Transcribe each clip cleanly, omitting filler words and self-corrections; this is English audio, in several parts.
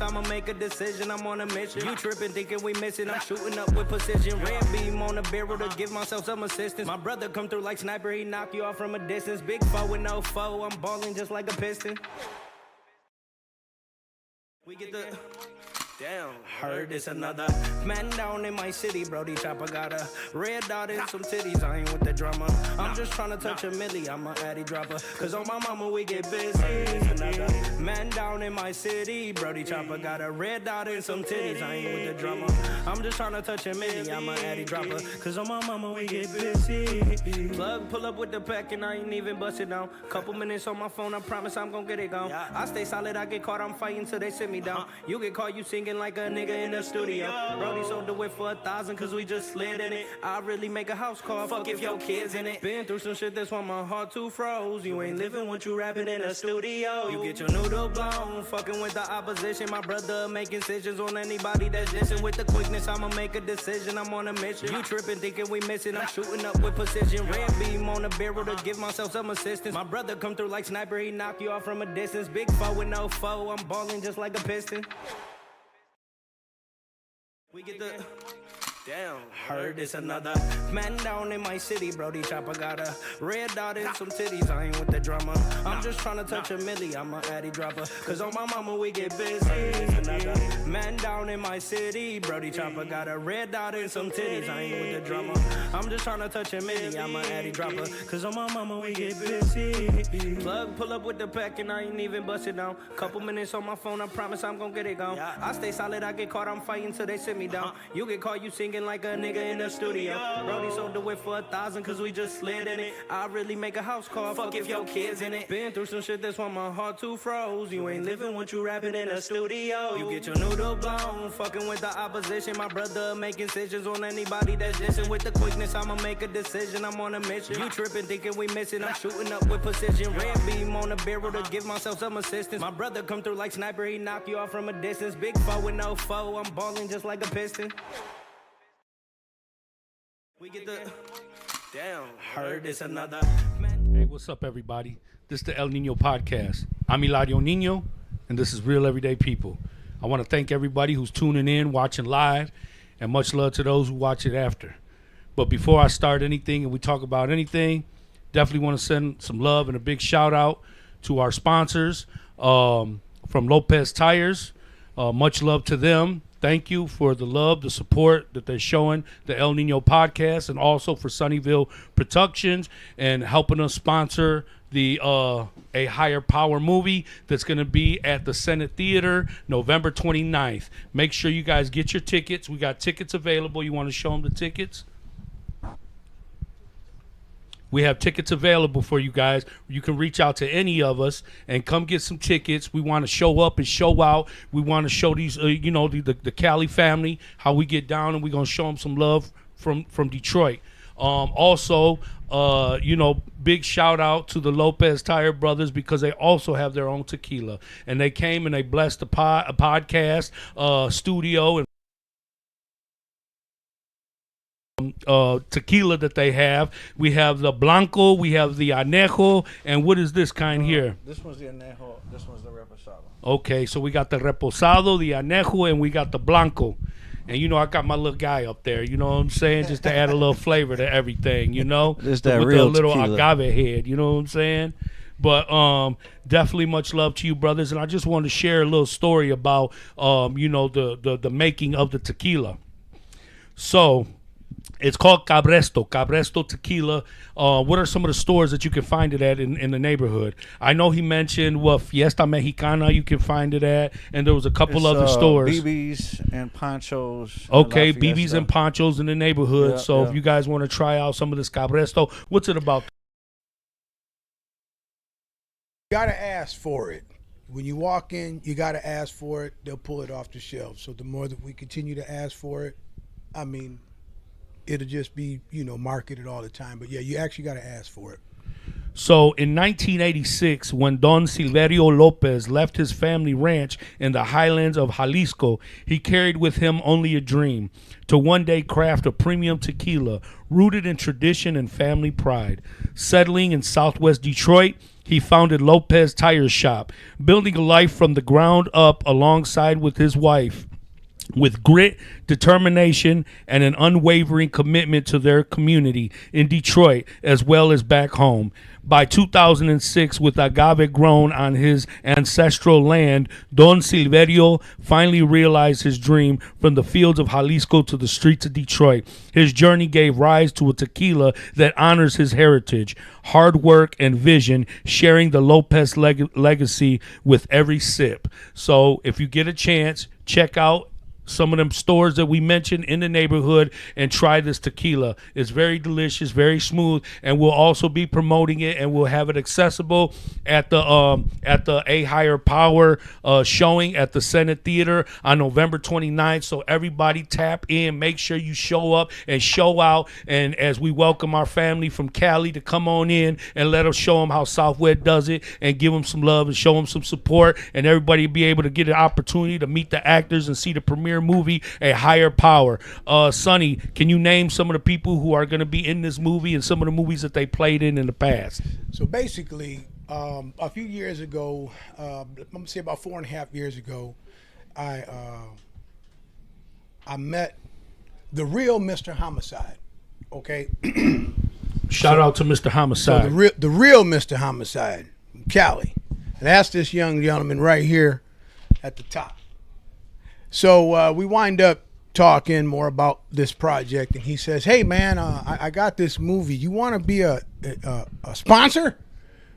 I'ma make a decision. I'm on a mission. You tripping, thinking we missing. I'm shooting up with precision. Red beam on the barrel to give myself some assistance. My brother come through like sniper. He knock you off from a distance. Big foe with no foe. I'm balling just like a piston. We get the... Damn, heard it's another man down in my city, Brody Chopper got a red dot and some titties. I ain't with the drama. I'm just trying to touch a milli. I'm a addy dropper. Cause on my mama we get busy. It's another man down in my city, Brody Chopper got a red dot and some titties. I ain't with the drama. I'm just trying to touch a milli. I'm a addy dropper. Cause on my mama we get busy. Plug pull up with the pack and I ain't even bust it down. Couple minutes on my phone, I promise I'm gonna get it gone. I stay solid, I get caught, I'm fighting till they sit me down. You get caught, you singing like a nigga in the studio. Brody sold the whip for 1,000 cause we just slid in it. I really make a house call, fuck if your kids in it. Been through some shit, that's why my heart too froze. You ain't living what you rapping in a studio. You get your noodle blown, fucking with the opposition. My brother making decisions on anybody that's dissing. With the quickness, I'ma make a decision. I'm on a mission. You tripping, thinking we missing. I'm shooting up with precision. Red beam on the barrel to give myself some assistance. My brother come through like sniper. He knock you off from a distance. Big foe with no foe. I'm balling just like a piston. We get the... Damn, heard it's another man down in my city, Brody Chopper got a red dot and some titties. I ain't with the drama. I'm just trying to touch a milli. I'm a addy dropper. Cause on my mama we get busy. It's another man down in my city, Brody Chopper got a red dot and some titties. I ain't with the drama. I'm just trying to touch a milli. I'm a addy dropper. Cause on my mama we get busy. Plug pull up with the pack and I ain't even bust it down. Couple minutes on my phone, I promise I'm gonna get it gone. I stay solid, I get caught, I'm fighting till they sit me down. You get caught, you singing like a nigga in the studio. Brody sold the whip for 1,000 cause we just slid in it. I really make a house call, fuck if your kids in it. Been through some shit, that's why my heart too froze. You ain't living what you rapping in a studio. You get your noodle blown, fucking with the opposition. My brother making decisions on anybody that's dissing. With the quickness, I'ma make a decision. I'm on a mission. You tripping, thinking we missing. I'm shooting up with precision. Red beam on the barrel to give myself some assistance. My brother come through like sniper. He knock you off from a distance. Big foe with no foe. I'm balling just like a piston. We get the... Damn, heard it's another... Hey, what's up, everybody? This is the El Nino Podcast. I'm Eladio Nino, and this is Real Everyday People. I want to thank everybody who's tuning in, watching live, and much love to those who watch it after. But before I start anything and we talk about anything, definitely want to send some love and a big shout-out to our sponsors from Lopez Tires. Much love to them. Thank you for the love, the support that they're showing the El Nino Podcast, and also for Sunnyville Productions and helping us sponsor the A Higher Power movie that's going to be at the Senate Theater November 29th. Make sure you guys get your tickets. We got tickets available. You want to show them the tickets? We have tickets available for you guys. You can reach out to any of us and come get some tickets. We want to show up and show out. We want to show these, the Cali family how we get down, and we're going to show them some love from Detroit. Also, big shout out to the Lopez Tire Brothers because they also have their own tequila. And they came and they blessed the podcast studio and tequila that they have. We have the Blanco, we have the Anejo, and what is this kind here? This one's the Anejo, this one's the Reposado. Okay, so we got the Reposado, the Anejo, and we got the Blanco. And, I got my little guy up there, you know what I'm saying? Just to add a little flavor to everything, Just that with real a little tequila. agave head, you know what I'm saying? But definitely much love to you, brothers. And I just want to share a little story about, the making of the tequila. So it's called Cabresto Tequila. What are some of the stores that you can find it at in the neighborhood? I know he mentioned Fiesta Mexicana you can find it at, and there was a couple other stores. BB's and Ponchos. Okay, BB's and Ponchos in the neighborhood. Yeah, if you guys want to try out some of this Cabresto, what's it about? You gotta ask for it. When you walk in, you gotta ask for it. They'll pull it off the shelf. So the more that we continue to ask for it, it'll just be, marketed all the time. But yeah, you actually got to ask for it. So in 1986, when Don Silverio Lopez left his family ranch in the highlands of Jalisco, he carried with him only a dream: to one day craft a premium tequila rooted in tradition and family pride. Settling in southwest Detroit, he founded Lopez Tire Shop, building a life from the ground up alongside with his wife. With grit, determination, and an unwavering commitment to their community in Detroit as well as back home. By 2006, with agave grown on his ancestral land, Don Silverio finally realized his dream from the fields of Jalisco to the streets of Detroit. His journey gave rise to a tequila that honors his heritage, hard work, and vision, sharing the Lopez legacy with every sip. So if you get a chance, check out some of them stores that we mentioned in the neighborhood and try this tequila. It's very delicious, very smooth, and we'll also be promoting it, and we'll have it accessible at the A Higher Power showing at the Senate Theater on November 29th. So everybody tap in, make sure you show up and show out, and as we welcome our family from Cali to come on in and let us show them how Southwest does it and give them some love and show them some support, and everybody be able to get an opportunity to meet the actors and see the premiere movie, A Higher Power. Sonny, can you name some of the people who are going to be in this movie and some of the movies that they played in the past? So basically, a few years ago, I'm gonna say about 4.5 years ago, I met the real Mr. Homicide. Okay. Shout out to Mr. Homicide. So the real Mr. Homicide, Cali, and that's this young gentleman right here at the top. So we wind up talking more about this project, and he says, "Hey man, I got this movie. You want to be a sponsor?"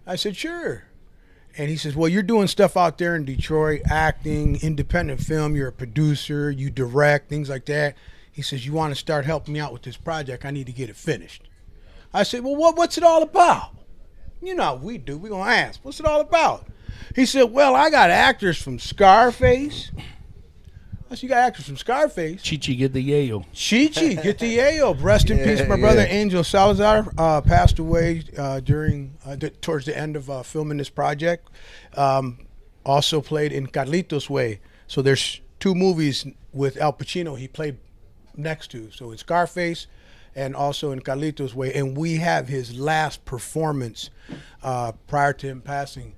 I said, "Sure." And he says, "Well, you're doing stuff out there in Detroit, acting, independent film. You're a producer. You direct things like that." He says, "You want to start helping me out with this project? I need to get it finished." I said, "Well, what's it all about?" You know how we do. We're gonna ask, "What's it all about?" He said, "Well, I got actors from Scarface." I said, "You got actors from Scarface." Chichi, get the yayo. Chichi, get the yayo. Rest in peace, my brother Angel Salazar passed away towards the end of filming this project. Also played in Carlitos Way. So there's 2 movies with Al Pacino he played next to. So in Scarface and also in Carlitos Way. And we have his last performance prior to him passing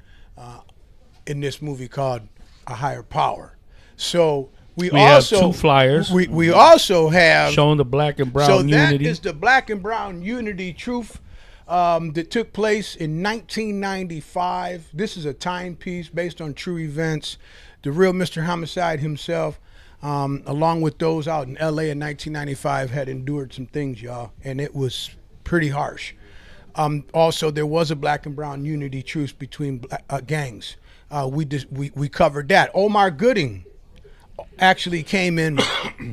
in this movie called A Higher Power. So we also have 2 flyers. We also have showing the black and brown so unity. that is the black and brown unity truth that took place in 1995. This is a timepiece based on true events. The real Mr. Homicide himself, along with those out in LA in 1995, had endured some things, y'all, and it was pretty harsh. Also, there was a black and brown unity truce between gangs. We covered that. Omar Gooding actually came in,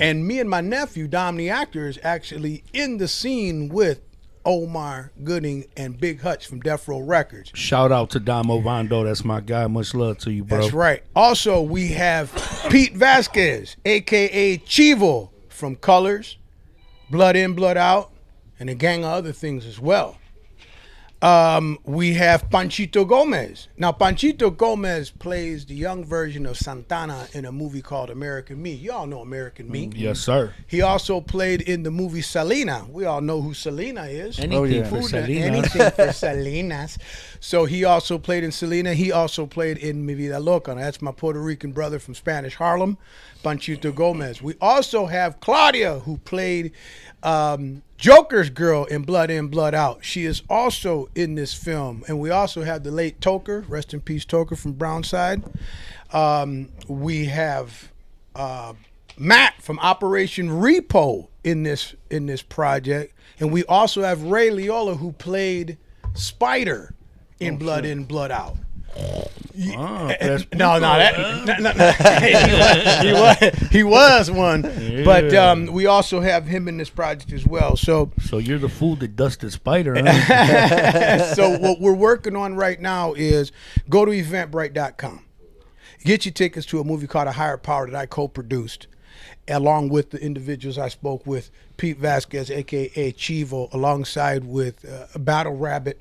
and me and my nephew, Dom the actor, is actually in the scene with Omar Gooding and Big Hutch from Death Row Records. Shout out to Dom Ovando. That's my guy. Much love to you, bro. That's right. Also, we have Pete Vasquez, a.k.a. Chivo, from Colors, Blood In, Blood Out, and a gang of other things as well. We have Panchito Gomez. Now, Panchito Gomez plays the young version of Santana in a movie called American Me. You all know American Me. Yes, sir. He also played in the movie Selena. We all know who Selena is. Anything for Selena. Anything for Selenas. So he also played in Selena. He also played in Mi Vida Loca. Now, that's my Puerto Rican brother from Spanish Harlem, Panchito Gomez. We also have Claudia, who played Joker's girl in Blood In, Blood Out. She is also in this film. And we also have the late Toker, rest in peace Toker from Brownside. We have Matt from Operation Repo in this project. And we also have Ray Liotta, who played Spider in Blood In, Blood Out. No, he was one, yeah. But we also have him in this project as well. So you're the fool that dusted Spider, huh? So what we're working on right now is go to eventbrite.com, get your tickets to a movie called A Higher Power that I co-produced, along with the individuals I spoke with, Pete Vasquez, aka Chivo, alongside with Battle Rabbit.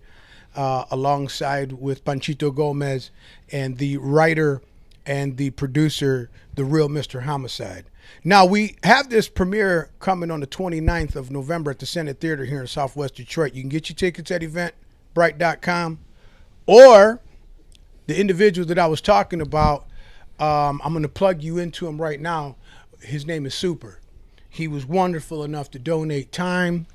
Alongside with Panchito Gomez, and the writer and the producer, the real Mr. Homicide. Now, we have this premiere coming on the 29th of November at the Senate Theater here in Southwest Detroit. You can get your tickets at eventbrite.com or the individual that I was talking about. I'm going to plug you into him right now. His name is Super. He was wonderful enough to donate time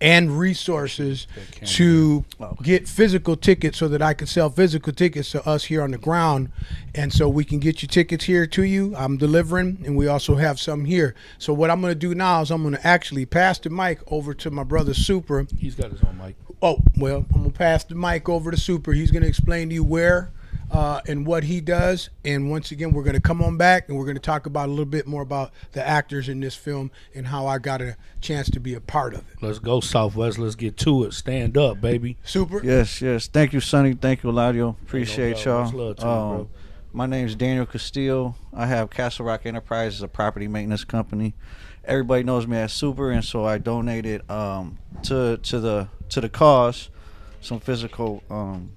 and resources to get physical tickets so that I could sell physical tickets to us here on the ground. And so we can get your tickets here to you. I'm delivering, and we also have some here. So what I'm going to do now is I'm going to actually pass the mic over to my brother Super. He's got his own mic. Oh, well, I'm going to pass the mic over to Super. He's going to explain to you where and what he does. And once again, we're going to come on back and we're going to talk about a little bit more about the actors in this film and how I got a chance to be a part of it. Let's go, Southwest. Let's get to it. Stand up, baby. Super. Yes. Thank you, Sonny. Thank you, Eladio. Appreciate Much y'all. love to you, bro. My name is Daniel Castillo. I have Castle Rock Enterprises, a property maintenance company. Everybody knows me as Super, and so I donated to the cause some physical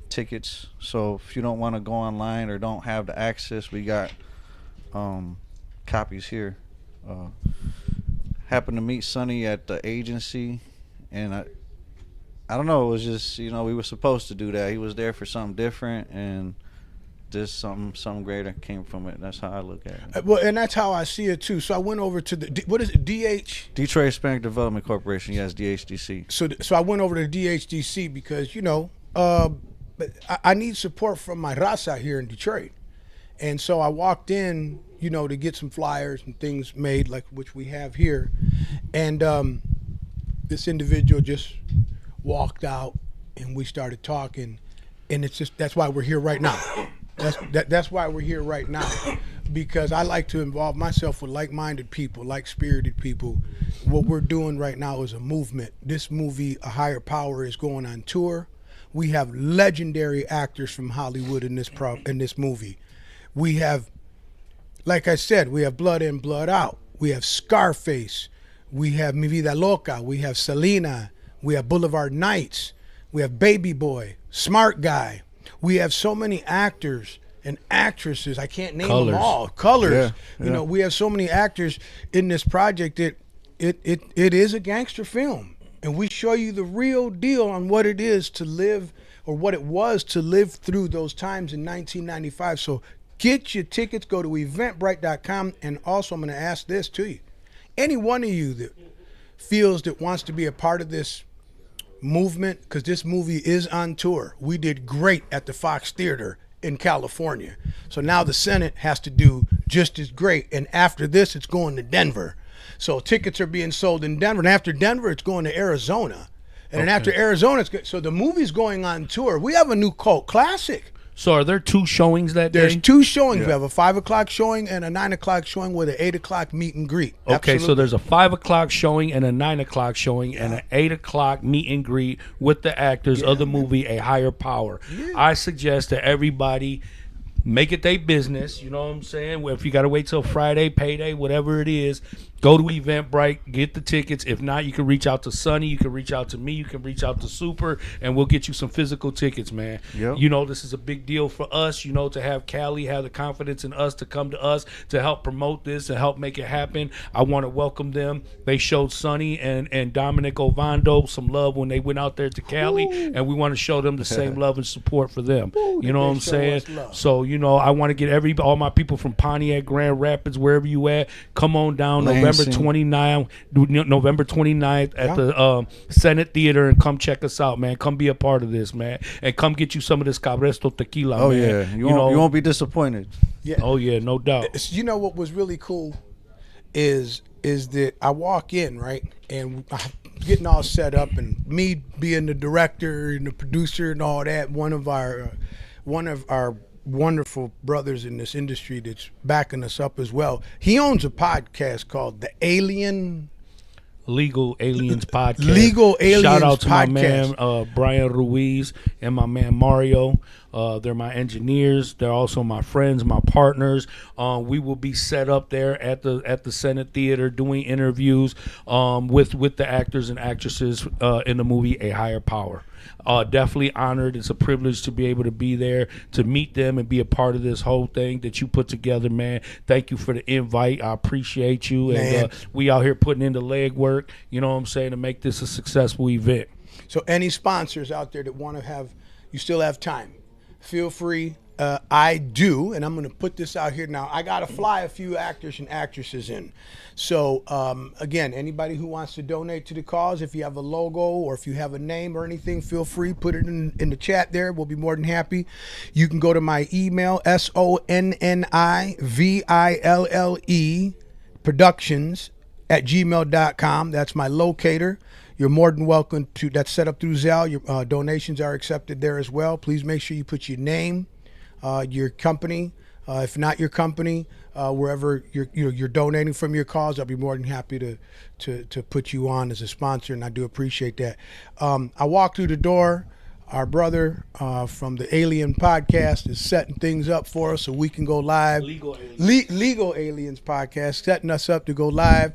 tickets. So if you don't want to go online or don't have the access, we got copies here. Happened to meet Sonny at the agency, and I don't know, it was just, we were supposed to do that. He was there for something different, and just something greater came from it. That's how I look at it. Well, and that's how I see it too. So I went over to what is it, DH? Detroit Hispanic Development Corporation, yes, DHDC. So I went over to DHDC because I need support from my raza here in Detroit, and so I walked in, to get some flyers and things made, like which we have here, and this individual just walked out, and we started talking, and that's why we're here right now. That's why we're here right now, because I like to involve myself with like-minded people, like-spirited people. What we're doing right now is a movement. This movie, A Higher Power, is going on tour. We have legendary actors from Hollywood in this movie. We have, like I said, we have Blood In, Blood Out. We have Scarface. We have Mi Vida Loca. We have Selena. We have Boulevard Nights. We have Baby Boy, Smart Guy. We have so many actors and actresses. I can't name them all. Colors. Yeah. We have so many actors in this project that it is a gangster film. And we show you the real deal on what it is to live, or what it was to live through those times in 1995. So get your tickets. Go to eventbrite.com. And also, I'm going to ask this to you. Any one of you that feels that wants to be a part of this movement, because this movie is on tour. We did great at the Fox Theater in California. So now the Senate has to do just as great. And after this, it's going to Denver. So tickets are being sold in Denver. And after Denver, it's going to Arizona. And then after Arizona, so the movie's going on tour. We have a new cult classic. So are there two showings that day? There's two showings. Yeah. We have a 5 o'clock showing and a 9 o'clock showing with an 8 o'clock meet and greet. Okay, Absolutely. so there's a 5 o'clock showing and a 9 o'clock showing and an 8 o'clock meet and greet with the actors of the movie A Higher Power. Yeah. I suggest that everybody make it their business. You know what I'm saying? If you got to wait till Friday, payday, whatever it is, go to Eventbrite, get the tickets. If not, you can reach out to Sonny. You can reach out to me. You can reach out to Super, and we'll get you some physical tickets, man. Yep. This is a big deal for us, to have Cali have the confidence in us to come to us to help promote this and help make it happen. I want to welcome them. They showed Sonny and Dominic Ovando some love when they went out there to Cali, and we want to show them the same love and support for them. You know what I'm saying? So, I want to get all my people from Pontiac, Grand Rapids, wherever you at, come on down November 29th at the Senate Theater, and come check us out, man. Come be a part of this, man, and come get you some of this Cabresto tequila. Oh, man. Yeah, you won't be disappointed. Yeah. Oh yeah, no doubt. What was really cool is that I walk in, right, and I'm getting all set up, and me being the director and the producer and all that. One of our wonderful brothers in this industry that's backing us up as well. He owns a podcast called the Legal Aliens Podcast. Legal Aliens Shout out to Podcast. my man Brian Ruiz and my man Mario. They're my engineers. They're also my friends, my partners. We will be set up there at the Senate Theater doing interviews with the actors and actresses in the movie A Higher Power. Definitely honored. It's a privilege to be able to be there, to meet them and be a part of this whole thing that you put together, man. Thank you for the invite. I appreciate you. Man. And we out here putting in the legwork, to make this a successful event. So any sponsors out there that want to have, You still have time. Feel free. I do, and I'm going to put this out here now. I got to fly a few actors and actresses in. So, again, anybody who wants to donate to the cause, if you have a logo or if you have a name or anything, feel free. Put it in the chat there. We'll be more than happy. You can go to my email, SONNIVILLE productions@gmail.com. That's my locator. You're more than welcome to. That's set up through Zelle. Your donations are accepted there as well. Please make sure you put your name, your company, if not your company, wherever you're donating from your cause. I'll be more than happy to put you on as a sponsor, and I do appreciate that. I walked through the door. Our brother from the Alien Podcast is setting things up for us so we can go live. Legal Aliens Podcast, setting us up to go live.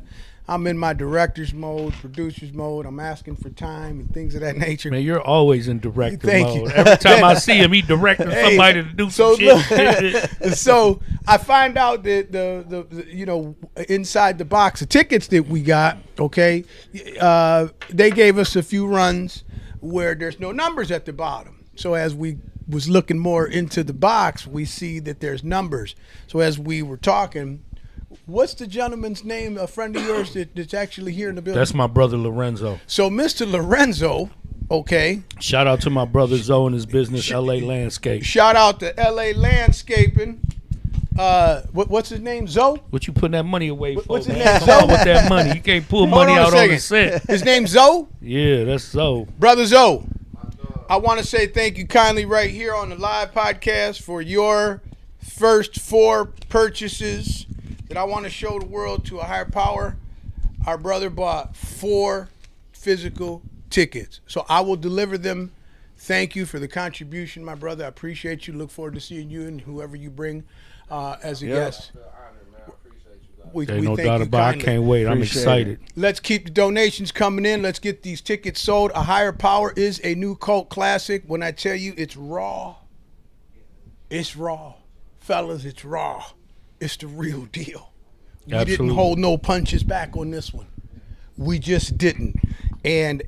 I'm in my director's mode, producer's mode. I'm asking for time and things of that nature. Man, you're always in director Thank mode. you. Every time I see him, he directing somebody to do some shit. So I find out that the inside the box of tickets that we got, okay, they gave us a few runs where there's no numbers at the bottom. So as we was looking more into the box, we see that there's numbers. So as we were talking, what's the gentleman's name, a friend of yours that's actually here in the building? That's my brother Lorenzo. So Mr. Lorenzo, okay. Shout out to my brother Zoe and his business, LA Landscape. Shout out to LA Landscaping. What's his name? Zoe? What you putting that money away for, What's his man? name? Come Zoe? on with that money. You can't pull Hold money on a out on the second. set. His name's Zoe? Yeah, that's Zoe. Brother Zoe, I want to say thank you kindly right here on the live podcast for your first 4 purchases that I want to show the world to a higher power. Our brother bought 4 physical tickets. So I will deliver them. Thank you for the contribution, my brother. I appreciate you. Look forward to seeing you and whoever you bring as a guest. We No thank doubt you about it. I kindly. can't wait. I'm Appreciate excited. Let's keep the donations coming in. Let's get these tickets sold. A Higher Power is a new cult classic. When I tell you it's raw, it's raw. Fellas, it's raw. It's the real deal. We didn't Absolutely. hold no punches back on this one. We just didn't. And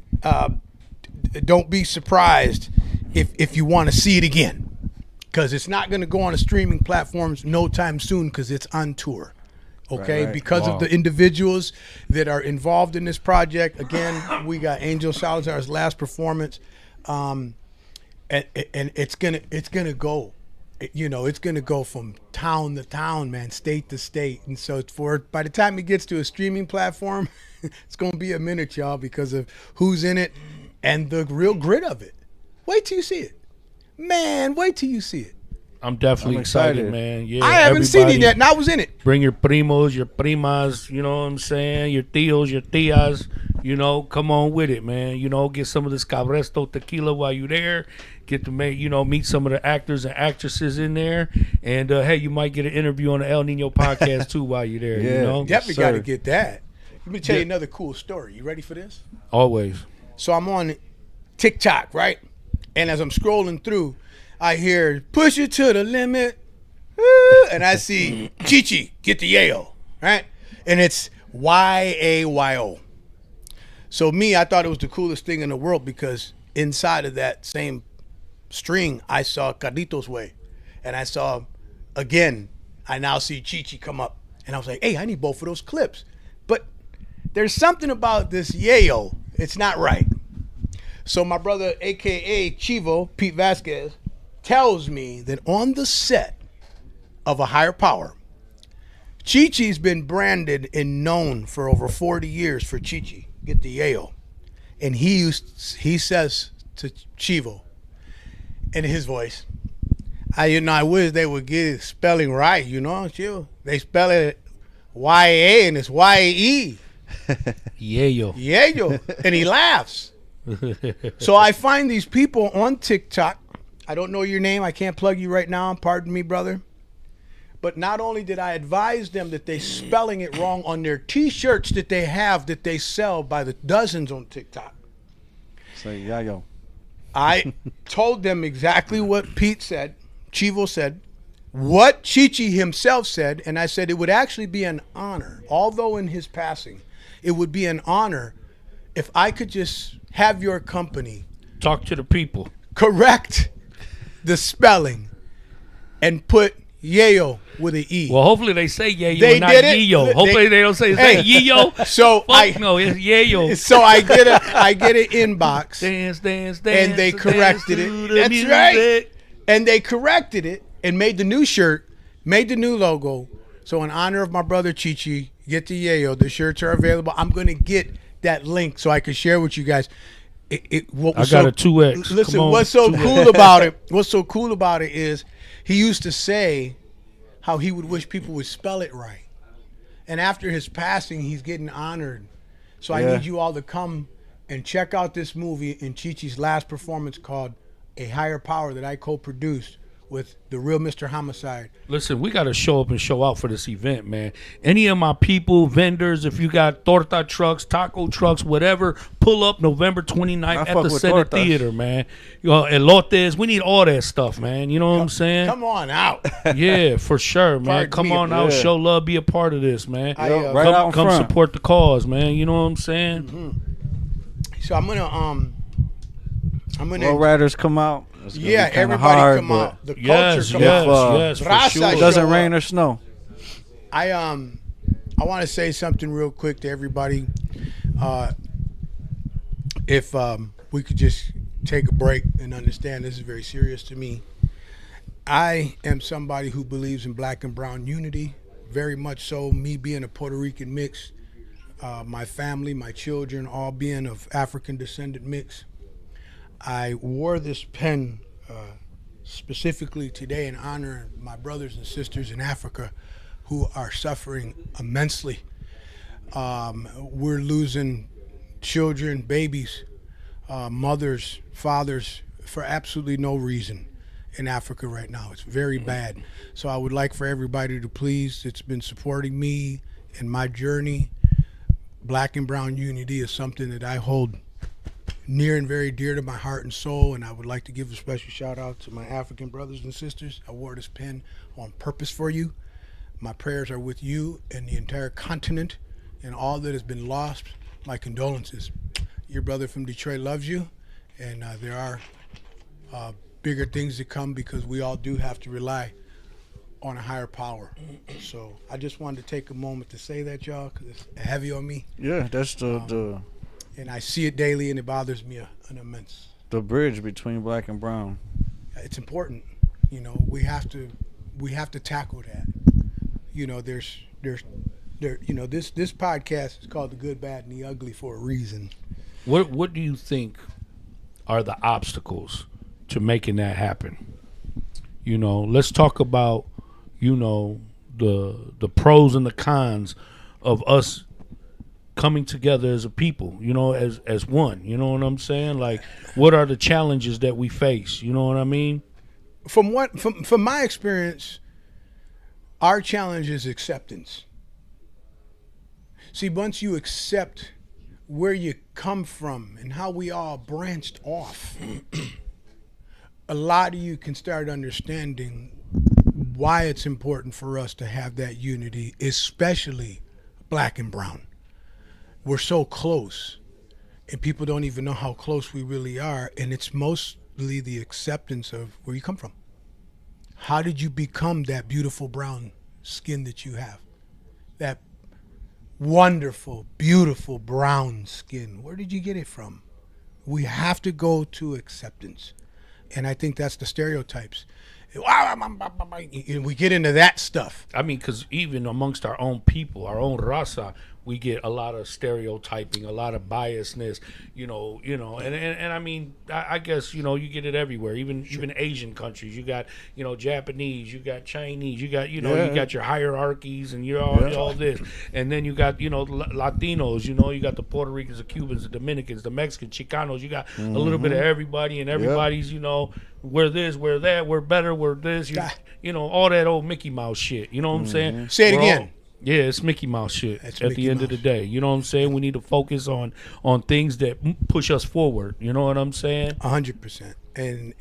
don't be surprised if you want to see it again. Because it's not going to go on the streaming platforms no time soon because it's on tour. Okay, Right. because Wow. of the individuals that are involved in this project. Again, we got Angel Salazar's last performance, and it's gonna go. It's gonna go from town to town, man, state to state, and so by the time it gets to a streaming platform, it's gonna be a minute, y'all, because of who's in it and the real grit of it. Wait till you see it, man. Wait till you see it. I'm definitely I'm excited, excited. man. Yeah, I haven't seen it everybody yet, and I was in it. Bring your primos, your primas, you know what I'm saying? Your tios, your tias, come on with it, man. Get some of this Cabresto tequila while you're there. Get to meet some of the actors and actresses in there. And, hey, you might get an interview on the El Nino podcast, too, while you're there, Yeah. Definitely Yes, got to sir. get that. Let me tell you another cool story. You ready for this? Always. So I'm on TikTok, right? And as I'm scrolling through, I hear push it to the limit. Woo, and I see Chi-Chi get the Yale, right? And it's YAYO. So I thought it was the coolest thing in the world because inside of that same string, I saw Carlitos Way. And I saw, again, I now see Chi-Chi come up. And I was like, hey, I need both of those clips. But there's something about this yayo. It's not right. So my brother, a.k.a. Chivo, Pete Vasquez, tells me that on the set of A Higher Power, Chi-Chi's been branded and known for over 40 years for Chi-Chi. Get the yayo. And he says to Chivo, in his voice, I wish they would get it spelling right, Chivo. They spell it Y-A and it's Y-E. Yeah, yo. Yayo. And he laughs. So I find these people on TikTok. I don't know your name. I can't plug you right now. Pardon me, brother. But not only did I advise them that they're spelling it wrong on their T-shirts that they have that they sell by the dozens on TikTok. Say, yeah, yo. I told them exactly what Pete said, Chivo said, what Chi-Chi himself said, and I said it would actually be an honor, although in his passing, it would be an honor if I could just have your company Talk to the people. correct the spelling and put yayo with an E. Well, hopefully they say yayo, They not did it. yiyo. Hopefully they don't say is that yiyo. So Fuck no, it's yayo. So I get an inbox, Dance, and they corrected it. That's right. And they corrected it and made the new shirt, made the new logo. So in honor of my brother Chichi, get the yayo. The shirts are available. I'm gonna get that link so I can share with you guys. What was I got a 2X. Listen, Come on, what's so 2X. cool about it? What's so cool about it is he used to say how he would wish people would spell it right. And after his passing, he's getting honored. So I Yeah. need you all to come and check out this movie in Chi-Chi's last performance called A Higher Power that I co-produced with the real Mr. Homicide. Listen, we got to show up and show out for this event, man. Any of my people, vendors, if you got torta trucks, taco trucks, whatever, pull up November 29th at fuck the with Center tortas. Theater, man. You know, elotes, we need all that stuff, man. You know what I'm saying? Come on out. Yeah, for sure, man. Pardon Come me. on out, Yeah. show love, be a part of this, man. I, Right out in come front. support the cause, man. You know what I'm saying? Mm-hmm. So I'm gonna Low riders come out. It's gonna yeah, be kinda everybody hard, come but out. The culture Yes, come yes, out. yes, for Raza sure. It doesn't show rain up. or snow. I want to say something real quick to everybody. If we could just take a break and understand this is very serious to me. I am somebody who believes in black and brown unity, very much so. Me being a Puerto Rican mix, my family, my children, all being of African descendant mix. I wore this pen specifically today in honor of my brothers and sisters in Africa who are suffering immensely. We're losing children, babies, mothers, fathers for absolutely no reason in Africa right now. It's very bad. So I would like for everybody to please, it's been supporting me in my journey. Black and brown unity is something that I hold near and very dear to my heart and soul, and I would like to give a special shout out to my African brothers and sisters. I wore this pen on purpose for you. My prayers are with you and the entire continent and all that has been lost. My condolences. Your brother from Detroit loves you, and there are bigger things to come because we all do have to rely on a higher power. So I just wanted to take a moment to say that, y'all, because it's heavy on me, Yeah, that's the and I see it daily, and it bothers me an immense. bridge between black and brown. It's important. You know, we have to tackle that. You know, there. You know, this podcast is called The Good, Bad, and the Ugly for a reason. What do you think are the obstacles to making that happen? You know, let's talk about, you know, the pros and the cons of us coming together as a people, you know, as one. You know what I'm saying? Like, what are the challenges that we face? You know what I mean? From my experience, our challenge is acceptance. See, once you accept where you come from and how we all branched off, a lot of you can start understanding why it's important for us to have that unity, especially black and brown. We're so close, and people don't even know how close we really are, and it's mostly the acceptance of where you come from. How did you become that beautiful brown skin that you have? That wonderful, beautiful brown skin. Where did you get it from? We have to go to acceptance. And I think that's the stereotypes. And we get into that stuff. I mean, because even amongst our own people, our own raza, we get a lot of stereotyping, a lot of biasness, you know, and I mean, I guess, you know, you get it everywhere, even Asian countries. You got, you know, Japanese, you got Chinese, you got, you know, you got your hierarchies and you're all this. And then you got, you know, Latinos, you know, you got the Puerto Ricans, the Cubans, the Dominicans, the Mexicans, Chicanos. You got a little bit of everybody, and everybody's, you know, we're this, we're that, we're better, we're this, you know, all that old Mickey Mouse shit. You know what I'm saying? Say it again. Yeah, it's Mickey Mouse shit. It's at Mickey the end of the Mouse. day, you know what I'm saying? We need to focus on things that push us forward. You know what I'm saying? 100%.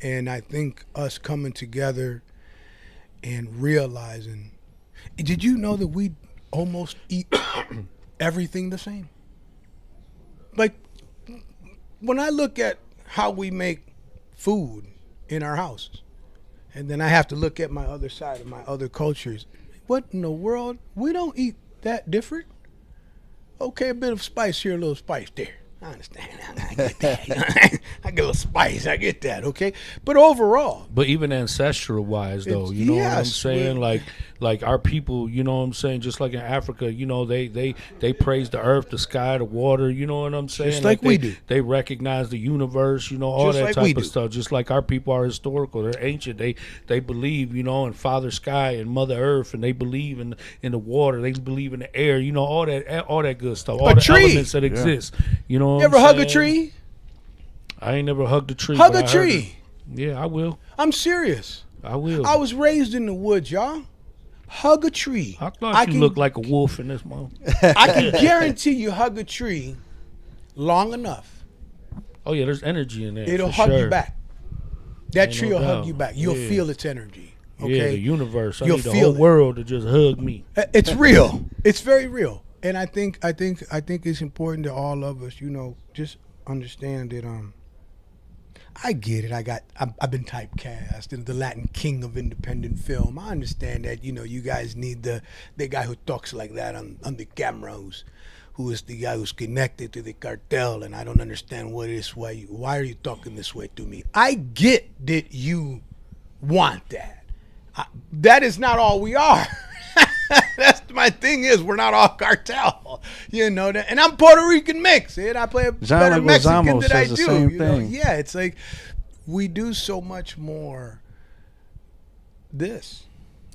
And I think us coming together and realizing, did you know that we almost eat everything the same? Like, when I look at how we make food in our houses, And then I have to look at my other side of my other cultures. What in the world? We don't eat that different. Okay, a bit of spice here, a little spice there. I understand. I get that. I get a little spice. I get that. Okay, but overall, But even ancestral wise, though, you know what I'm saying? Like our people, you know what I'm saying? Just like in Africa, you know, they praise the earth, the sky, the water. You know what I'm saying? Just like we do. They recognize the universe. You know, all Just that like we type of do. stuff. Just like our people are historical. They're ancient. They believe, you know, in Father Sky and Mother Earth, and they believe in the water. They believe in the air. You know, all that good stuff. All the tree. elements that exist. You know. You ever hug a tree? I ain't never hugged a tree. Hug but a I heard tree. it. Yeah, I will. I'm serious. I will. I was raised in the woods, y'all. Hug a tree. I thought you looked like a wolf in this moment. I can guarantee you hug a tree long enough, Oh yeah, there's energy in there. it'll for hug sure. you back. That Ain't tree no will hug doubt. you back. You'll Yeah. feel its energy. Yeah, Okay, the universe. I You'll need the feel whole it. world to just hug me. It's real. It's very real. And I think it's important that all of us, you know, just understand that. I get it. I've been typecast and the Latin king of independent film. I understand that. You know, you guys need the guy who talks like that on the camera, who is the guy who's connected to the cartel. And I don't understand what it is. Why are you talking this way to me? I get that you want that. That is not all we are. That's my thing is we're not all cartel, you know that, and I'm Puerto Rican mix. And I play a better Mexican than I says the do. same You know? thing. Yeah, it's like we do so much more. This,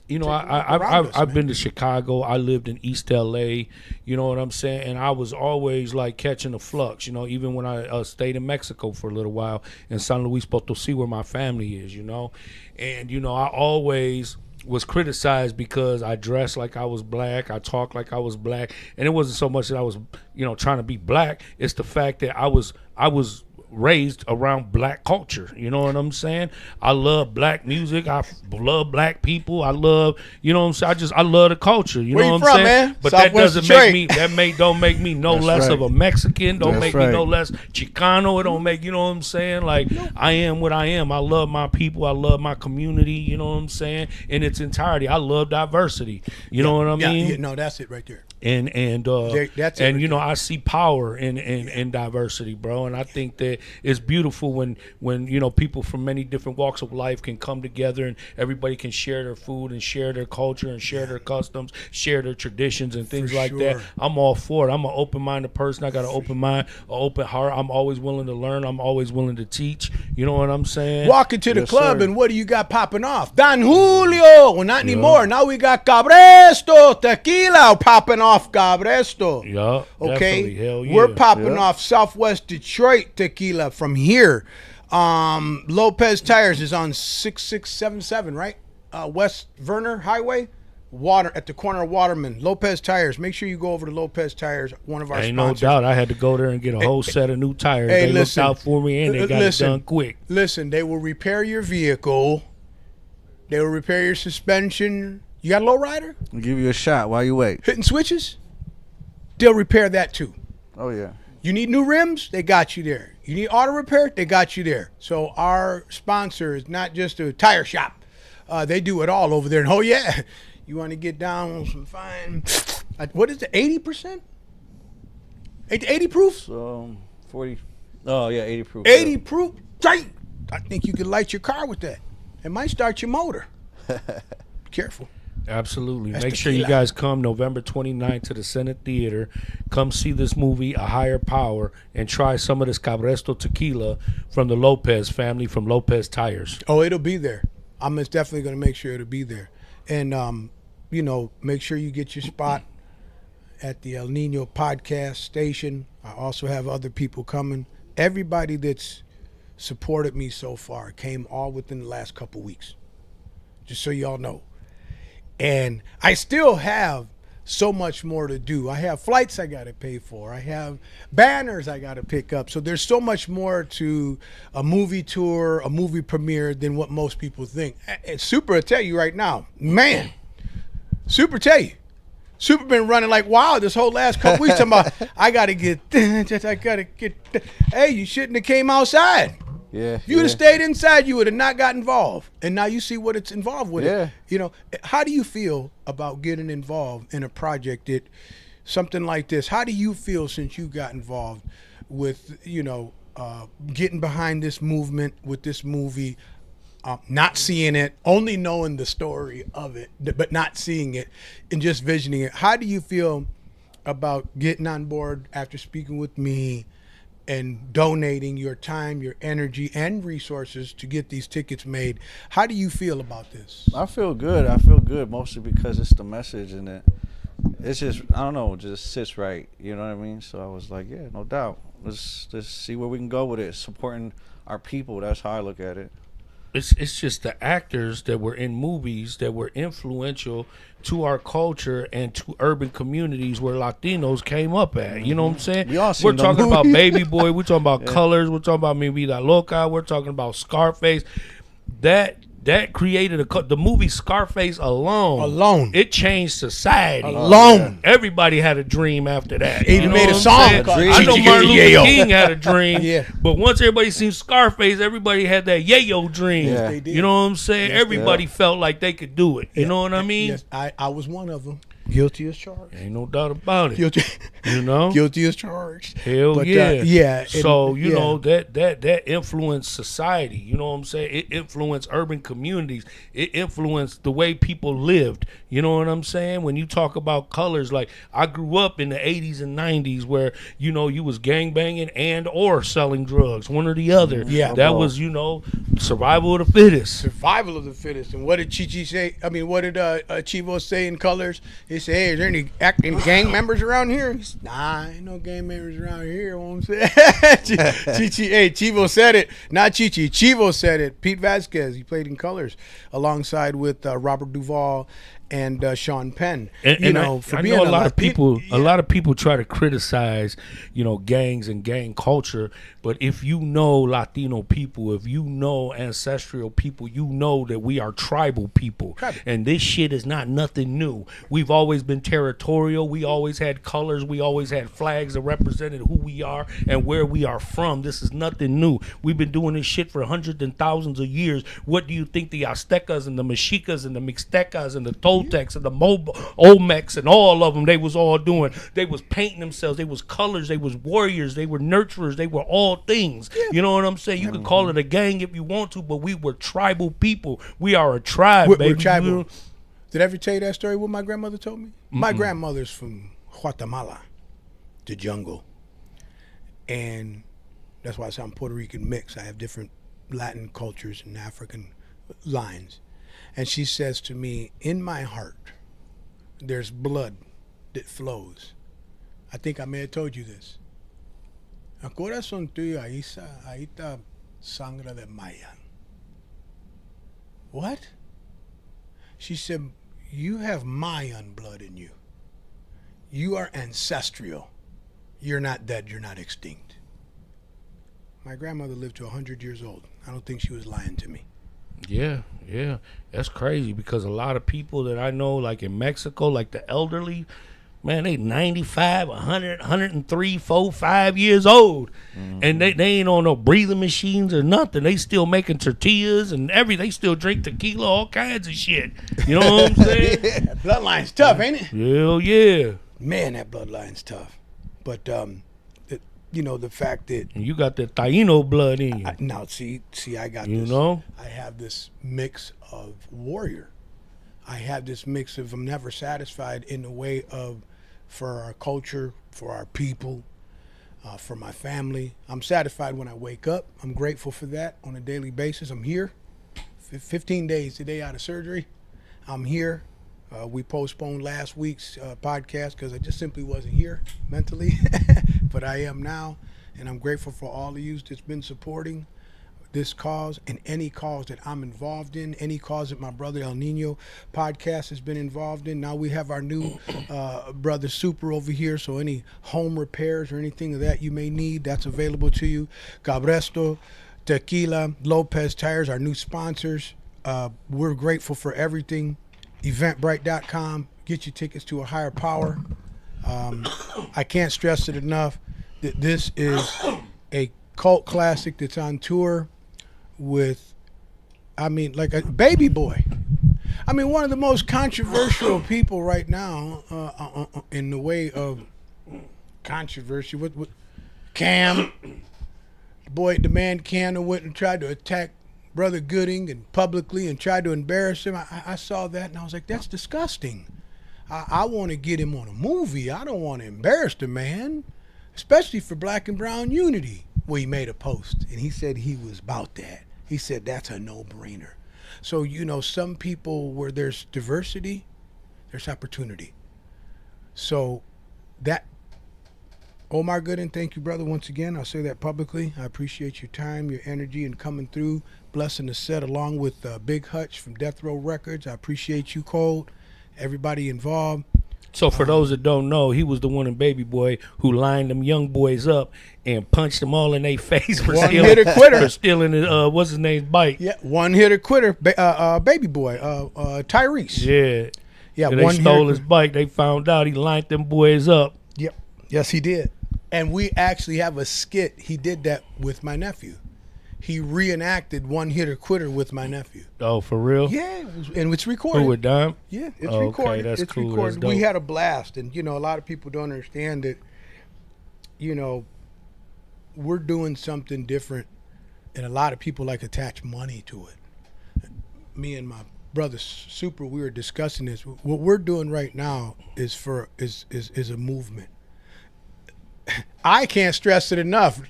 You know, around us, I've man. been to Chicago. I lived in East LA. You know what I'm saying? And I was always like catching a flux. You know, even when I stayed in Mexico for a little while in San Luis Potosí, where my family is. You know, and you know I always was criticized because I dressed like I was black, I talked like I was black, and it wasn't so much that I was, you know, trying to be black. It's the fact that I was raised around black culture. You know what I'm saying? I love black music. I love black people. I love, you know what I'm saying? I love the culture. You Where know you what I'm from, saying? man? But Southwest that doesn't Detroit. make me don't make me no That's less right. of a Mexican. Don't That's make me no right. less Chicano. It don't make, you know what I'm saying? Like I am what I am. I love my people. I love my community. You know what I'm saying? In its entirety. I love diversity. You know what I mean? Yeah, no, that's it right there. And That's it and right you know I see power in diversity, bro, and I think that it's beautiful when you know people from many different walks of life can come together and everybody can share their food and share their culture and share their customs, share their traditions and things like that. sure. I'm all for it. I'm an open-minded person. I got an open mind, an open heart. I'm always willing to learn. I'm always willing to teach. You know what I'm saying? Walk into the Yes, club sir. and what do you got popping off? Don Julio. Well, not anymore. Now we got Cabresto tequila popping off. Cabresto. Yeah, Okay. definitely. Hell yeah. We're popping Yeah. off Southwest Detroit tequila from here. Lopez Tires is on 6677, right? West Verner Highway. Water at the corner of Waterman. Lopez Tires. Make sure you go over to Lopez Tires, one of our Ain't no sponsors. doubt. I had to go there and get a whole set of new tires. Hey, They listen. looked out for me and they got Listen. it done quick. Listen, they will repair your vehicle. They will repair your suspension. You got a low rider? I'll give you a shot while you wait. Hitting switches? They'll repair that too. Oh yeah. You need new rims? They got you there. You need auto repair? They got you there. So our sponsor is not just a tire shop. They do it all over there. And oh yeah, you want to get down on some fine, what is it, 80%? 80 proof? So 40. Oh yeah, 80 proof. 80 proof? Tight. I think you could light your car with that. It might start your motor. Careful. Absolutely. That's Make sure you tequila. guys come November 29th to the Senate Theater. Come see this movie, A Higher Power, and try some of this Cabresto tequila from the Lopez family from Lopez Tires. Oh, it'll be there. I'm most definitely going to make sure it'll be there. And, you know, make sure you get your spot at the El Nino podcast station. I also have other people coming. Everybody that's supported me so far came all within the last couple weeks. Just so y'all know. And I still have so much more to do. I have flights I got to pay for. I have banners I got to pick up. So there's so much more to a movie tour, a movie premiere than what most people think. And Super will tell you right now, man, Super tell you. Super been running like wild this whole last couple weeks. Talking about, I got to get, hey, you shouldn't have came outside. Yeah. If you would have stayed inside, you would have not got involved. And now you see what it's involved with. Yeah. You know, how do you feel about getting involved in a project that something like this? How do you feel since you got involved with, you know, getting behind this movement with this movie, not seeing it, only knowing the story of it, but not seeing it and just visioning it? How do you feel about getting on board after speaking with me and donating your time, your energy, and resources to get these tickets made? How do you feel about this? I feel good. I feel good mostly because it's the message and it's just, I don't know, just sits right. You know what I mean? So I was like, yeah, no doubt. Let's see where we can go with it. Supporting our people. That's how I look at it. It's just the actors that were in movies that were influential to our culture and to urban communities where Latinos came up at. You know what I'm saying? We all We're seen them talking about movies. Baby Boy. We're talking about Colors. We're talking about Mi Vida Loca. We're talking about Scarface. That created the movie Scarface alone. It changed society. Alone. Everybody had a dream after that. He even You know made a what I'm song saying? called I know Chichi Martin Luther Yayo. King had a dream. Yeah. But once everybody seen Scarface, everybody had that yayo dream. Yeah. They did. You know what I'm saying? Yes, Everybody felt like they could do it. You know what I mean? Yes, I was one of them. Guilty as charged. Ain't no doubt about it. Guilty. You know? Guilty as charged. Hell But, yeah. yeah. So, and- you yeah. know, that influenced society. You know what I'm saying? It influenced urban communities. It influenced the way people lived. You know what I'm saying? When you talk about Colors, like I grew up in the 80s and 90s where, you know, you was gangbanging and or selling drugs, one or the other. Yeah. That was, you know, survival of the fittest. Survival of the fittest. And what did Chichi say? I mean, what did Chivo say in Colors? He said, hey, is there any gang members around here? He said, nah, ain't no gang members around here. You know what I'm saying? Chichi, hey, Chivo said it. Not Chichi. Chivo said it. Pete Vasquez, he played in Colors alongside with Robert Duvall and Sean Penn. And you know, I for know being a lot of people. yeah. A lot of people try to criticize, you know, gangs and gang culture. But if you know Latino people, if you know ancestral people, you know that we are tribal people. And this shit is not nothing new. We've always been territorial. We always had colors. We always had flags that represented who we are and where we are from. This is nothing new. We've been doing this shit for hundreds and thousands of years. What do you think the Aztecas and the Mexicas and the Mixtecas and the Toltecs and the Olmecs and all of them, they was all doing? They was painting themselves. They was colors. They was warriors. They were nurturers. They were all things. You know what I'm saying? You could call it a gang if you want to, but we were tribal people. We are a tribe, baby. We're tribal. You know? Did I ever tell you that story? What my grandmother told me? My grandmother's from Guatemala, the jungle, and that's why I say I'm Puerto Rican mix. I have different Latin cultures and African lines, and she says to me, "In my heart, there's blood that flows." I think I may have told you this. El corazón tuyo ahí está sangre de Mayan. What? She said, you have Mayan blood in you. You are ancestral. You're not dead. You're not extinct. My grandmother lived to 100 years old. I don't think she was lying to me. Yeah. That's crazy because a lot of people that I know, like in Mexico, like the elderly, man, they 95, 100, 103, 4, 5 years old. And they ain't on no breathing machines or nothing. They still making tortillas and everything. They still drink tequila, all kinds of shit. You know what I'm saying? That bloodline's tough, ain't it? Hell yeah. Man, that bloodline's tough. But, you know, the fact that And you got that Taino blood in you. now, see, I got You this. know? I have this mix of warrior. I have this mix of I'm never satisfied in the way of for our culture, for our people, for my family. I'm satisfied when I wake up. I'm grateful for that on a daily basis. I'm here. 15 days today out of surgery. I'm here. We postponed last week's podcast because I just simply wasn't here mentally, but I am now, and I'm grateful for all of you that's been supporting this cause and any cause that I'm involved in, any cause that my brother El Nino podcast has been involved in. Now we have our new brother Super over here, so any home repairs or anything of that you may need, that's available to you. Cabresto, Tequila, Lopez Tires, our new sponsors. We're grateful for everything. Eventbrite.com, get your tickets to a higher power. I can't stress it enough that this is a cult classic that's on tour. with, I mean, like a baby boy. I mean, one of the most controversial people right now in the way of controversy with Cam. The man Cam went and tried to attack Brother Gooding and publicly and tried to embarrass him. I saw that and I was like, that's disgusting. I want to get him on a movie. I don't want to embarrass the man, especially for black and brown unity. Well, he made a post and he said he was about that. He said that's a no-brainer. So, you know, some people where there's diversity, there's opportunity. So that, Omar Gooden, thank you, brother, once again. I'll say that publicly. I appreciate your time, your energy, and coming through, blessing the set along with Big Hutch from Death Row Records. I appreciate you, Cold, everybody involved. So for those that don't know, he was the one in Baby Boy who lined them young boys up and punched them all in their face for stealing what's his name's bike. Yeah, one hitter quitter, Baby Boy, Tyrese. Yeah. Yeah, they stole his bike. They found out he lined them boys up. Yep. Yes, he did. And we actually have a skit. He did that with my nephew. He reenacted one hitter quitter with my nephew. Oh, for real? Yeah, and it's recorded. Who, with Dime? Yeah, it's recorded. That's it's cool. recorded. That's dope. We had a blast, and you know, a lot of people don't understand that. You know, we're doing something different, and a lot of people like attach money to it. Me and my brother Super, we were discussing this. What we're doing right now is a movement. I can't stress it enough.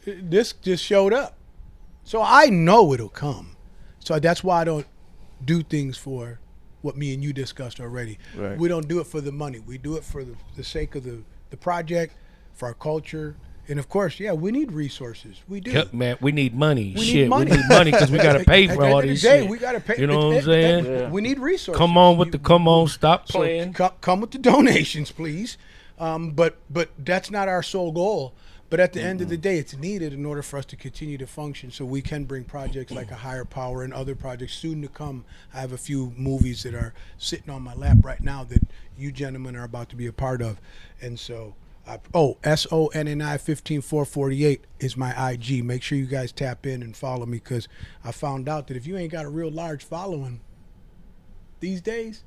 This just showed up. So I know it'll come. So that's why I don't do things for what me and you discussed already. Right. We don't do it for the money. We do it for the sake of the project, for our culture. And of course, yeah, we need resources. We do. Yep, man, we need money. We Shit, need money. we need money because we got to pay for all these shit. We got to pay. You know what I'm saying? Yeah. We need resources. Come on, stop So playing. come with the donations, please. But that's not our sole goal. But at the end of the day, it's needed in order for us to continue to function so we can bring projects like A Higher Power and other projects soon to come. I have a few movies that are sitting on my lap right now that you gentlemen are about to be a part of. And so, SONNI 15448 is my IG. Make sure you guys tap in and follow me because I found out that if you ain't got a real large following these days,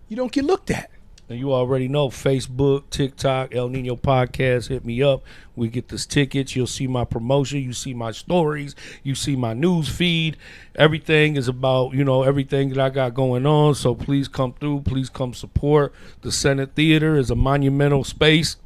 you don't get looked at. And you already know, Facebook, TikTok, El Nino Podcast, hit me up. We get this tickets. You'll see my promotion. You see my stories. You see my news feed. Everything is about, everything that I got going on. So please come through. Please come support. The Senate Theater is a monumental space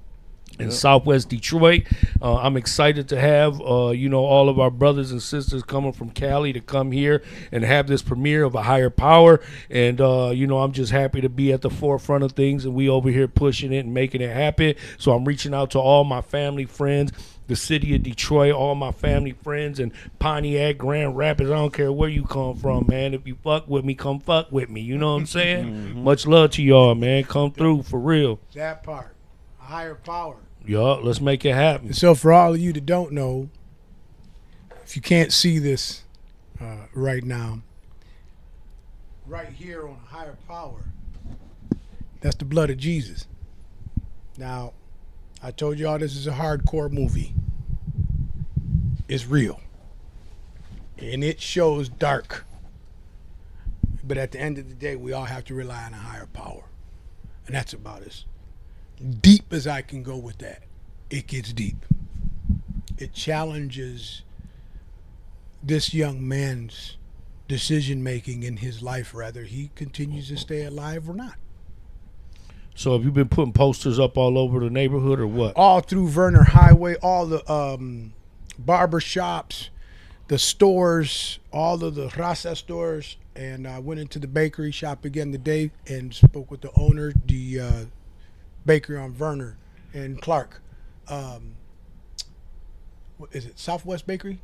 in Southwest Detroit. I'm excited to have, all of our brothers and sisters coming from Cali to come here and have this premiere of A Higher Power. And, I'm just happy to be at the forefront of things, and we over here pushing it and making it happen. So I'm reaching out to all my family, friends, the city of Detroit, all my family, friends, and Pontiac, Grand Rapids. I don't care where you come from, man. If you fuck with me, come fuck with me. You know what I'm saying? Mm-hmm. Much love to y'all, man. Come through, for real. That part. A Higher Power. Yo, let's make it happen. So for all of you that don't know, if you can't see this right now, right here on A Higher Power, that's the blood of Jesus. Now, I told y'all this is a hardcore movie. It's real. And it shows dark. But at the end of the day, we all have to rely on a higher power. And that's about as deep as I can go with that. It gets deep. It challenges this young man's decision making in his life, whether he continues to stay alive or not. So have you been putting posters up all over the neighborhood or what? All through Verner Highway, all the barber shops, the stores, all of the Raza stores, and I went into the bakery shop again today and spoke with the owner, the bakery on Verner and Clark. What is it? Southwest Bakery?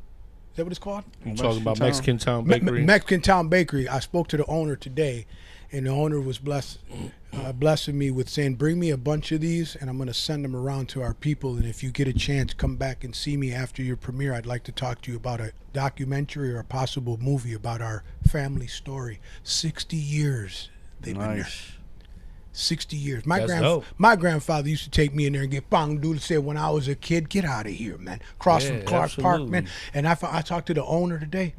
Is that what it's called? You talking about Mexican Town Bakery? Mexican Town Bakery. I spoke to the owner today, and the owner was blessing me with saying, bring me a bunch of these, and I'm going to send them around to our people. And if you get a chance, come back and see me after your premiere. I'd like to talk to you about a documentary or a possible movie about our family story. 60 years they've been there. 60 years. That's dope. My grandfather used to take me in there and get bang doodle. Said when I was a kid, get out of here, man. Across Yeah, from Clark Park, absolutely. man. And I talked to the owner today,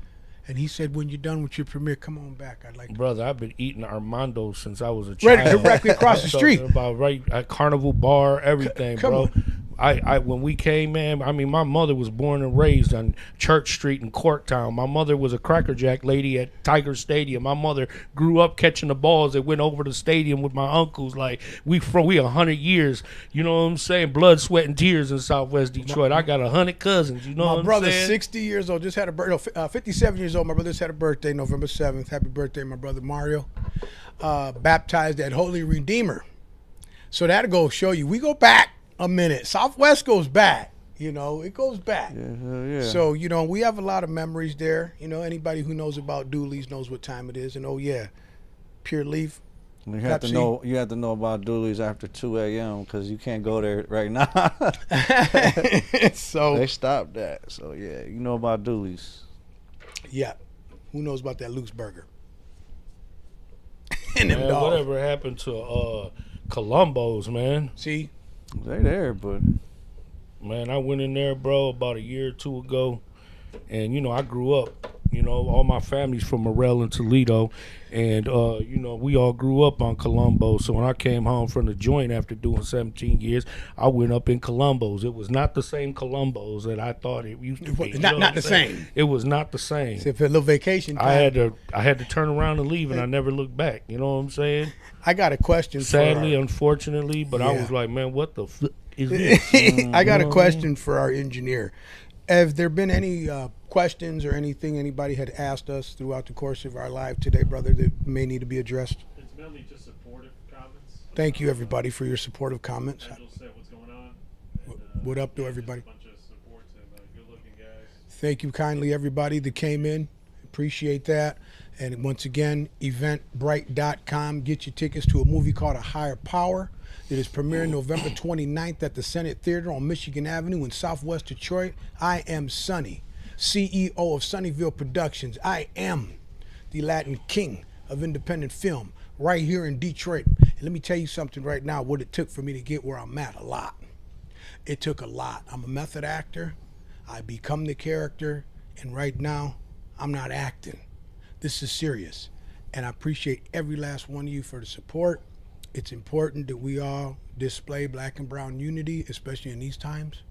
and he said, when you're done with your premiere, come on back. I'd like to. Brother, I've been eating Armando since I was a child. Right directly across the I'm street. talking about right at Carnival Bar, everything, Come bro. on. I when we came, man, I mean, my mother was born and raised on Church Street in Corktown. My mother was a Cracker Jack lady at Tiger Stadium. My mother grew up catching the balls that went over the stadium with my uncles. Like, we 100 years, you know what I'm saying? Blood, sweat, and tears in Southwest Detroit. I got 100 cousins, you know what My I'm brother's saying? 60 years old. Just had a birthday. 57 years old. My brother just had a birthday, November 7th. Happy birthday, my brother Mario. Baptized at Holy Redeemer. So that'll go show you. We go back a minute. Southwest goes back. You know, it goes back. Yeah. So, you know, we have a lot of memories there. You know, anybody who knows about Dooley's knows what time it is. And, oh, yeah, Pure Leaf. You have to Pepsi. know. You have to know about Dooley's after 2 a.m. because you can't go there right now. So, They stopped that. So yeah, you know about Dooley's. yeah. Who knows about that Luke's Burger? And them Man, dogs. whatever happened to Columbo's, man? See? They there, but Man, I went in there, bro, about a year or two ago, and you know, I grew up. You know, all my family's from Morel and Toledo, and you know, we all grew up on Columbo. So when I came home from the joint after doing 17 years, I went up in Columbo's. It was not the same Columbo's that I thought it used to be. You know Not what the I'm saying? same. It was not the same. Except for a little vacation time. I had to turn around and leave, and I never looked back. You know what I'm saying? I got a question Sadly, for our, unfortunately, but I Yeah. was like, man, what the fuck is this? I got You a know? question for our engineer. Have there been any questions or anything anybody had asked us throughout the course of our live today, brother, that may need to be addressed? It's mainly just supportive comments. Thank you, everybody, for your supportive comments. Angel said what's going on. And, What up to yeah, everybody? Just a bunch of supports and good-looking guys. Thank you kindly, everybody that came in. Appreciate that. And once again, eventbrite.com. Get your tickets to a movie called A Higher Power. It is premiering November 29th at the Senate Theater on Michigan Avenue in Southwest Detroit. I am Sonny, CEO of Sunnyville Productions. I am the Latin king of independent film right here in Detroit. And let me tell you something right now, what it took for me to get where I'm at. A lot. It took a lot. I'm a method actor. I become the character. And right now, I'm not acting. This is serious. And I appreciate every last one of you for the support. It's important that we all display black and brown unity, especially in these times.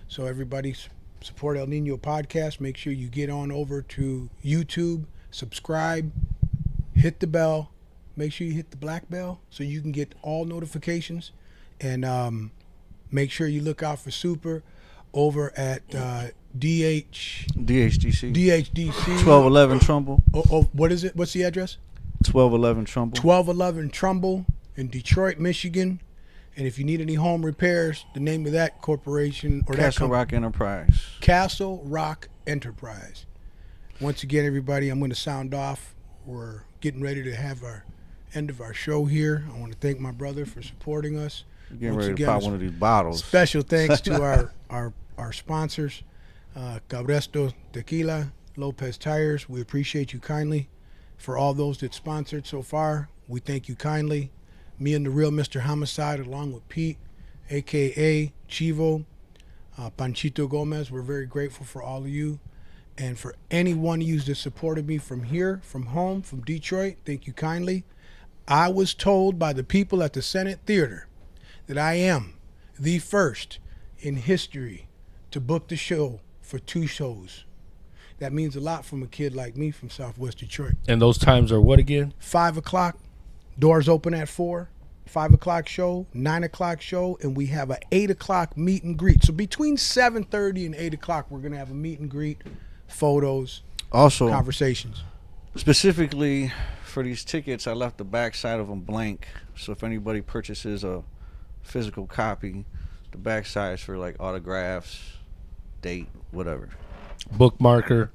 So everybody support El Nino Podcast. Make sure you get on over to YouTube, subscribe, hit the bell. Make sure you hit the black bell so you can get all notifications. And make sure you look out for Super over at DHDC. DHDC. 1211 Trumbull. What is it? What's the address? 1211 Trumbull. 1211 Trumbull in Detroit, Michigan. And if you need any home repairs, the name of that corporation or that Castle company, Rock Enterprise. Castle Rock Enterprise. Once again, everybody, I'm going to sound off. We're getting ready to have our end of our show here. I want to thank my brother for supporting us. Getting Once ready to again, pop one of these bottles. Special thanks to our sponsors, Cabresto Tequila, Lopez Tires. We appreciate you kindly. For all those that sponsored so far, we thank you kindly. Me and the real Mr. Homicide, along with Pete, a.k.a. Chivo, Panchito Gomez, we're very grateful for all of you. And for any one of you that supported me from here, from home, from Detroit, thank you kindly. I was told by the people at the Senate Theater that I am the first in history to book the show for 2 shows. That means a lot from a kid like me from Southwest Detroit. And those times are what again? 5 o'clock, doors open at 4, 5 o'clock show, 9 o'clock show, and we have a 8 o'clock meet and greet. So between 7:30 and 8 o'clock, we're going to have a meet and greet, photos, Also, conversations. specifically for these tickets, I left the back side of them blank. So if anybody purchases a physical copy, the back side is for like autographs, date, whatever. Bookmarker,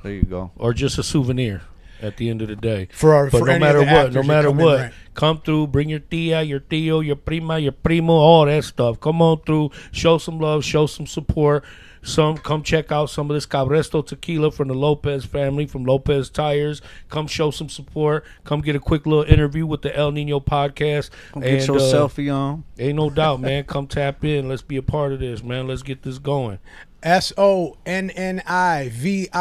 There you go. or just a souvenir at the end of the day. For But no any of matter the what, actors no that matter come in, what, right. come through, bring your tia, your tío, your prima, your primo, all that stuff. Come on through, show some love, show some support. Come check out some of this Cabresto tequila from the Lopez family, from Lopez Tires. Come show some support. Come get a quick little interview with the El Nino podcast. Come get your selfie on. Ain't no doubt, man. Come tap in. Let's be a part of this, man. Let's get this going.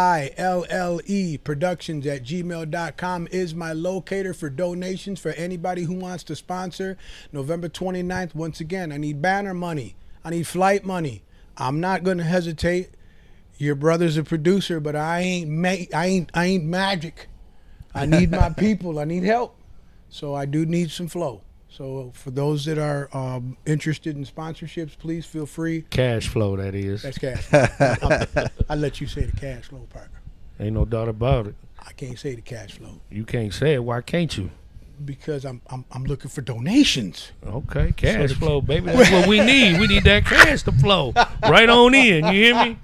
SONNIVILLE productions at gmail.com is my locator for donations for anybody who wants to sponsor. November 29th, once again, I need banner money. I need flight money. I'm not going to hesitate. Your brother's a producer, but I ain't magic. I need my people. I need help. So I do need some flow. So for those that are interested in sponsorships, please feel free. Cash flow, that is. That's cash flow. I let you say the cash flow part. Ain't no doubt about it. I can't say the cash flow You can't say it. Why can't you? because I'm looking for donations. Okay, cash flow, baby. That's what we need. We need that cash to flow right on in. You hear me?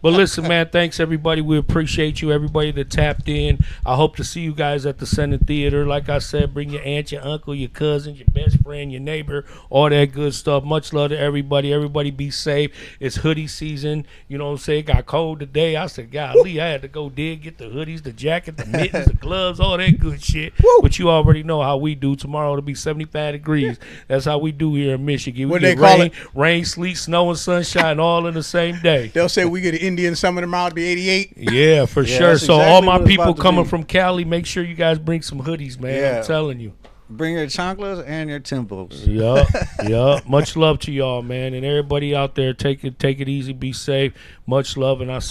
But listen, man, thanks, everybody. We appreciate you, everybody that tapped in. I hope to see you guys at the Senate Theater. Like I said, bring your aunt, your uncle, your cousins, your best friend, your neighbor, all that good stuff. Much love to everybody. Everybody be safe. It's hoodie season. You know what I'm saying? It got cold today. I said, golly, I had to go get the hoodies, the jacket, the mittens, the gloves, all that good shit. But you already know how we do. Tomorrow it'll be 75 degrees. That's how we do here in Michigan. We What get they call rain, sleet, snow, and sunshine all in the same day. They'll say we get an Indian summer tomorrow to be 88. Yeah, for Yeah, sure. that's So exactly all what my it's people about to coming be. from Cali, make sure you guys bring some hoodies, man. Yeah. I'm telling you. Bring your chanclas and your tempos. Yup. Much love to y'all, man. And everybody out there, take it easy, be safe. Much love, and I'll see you.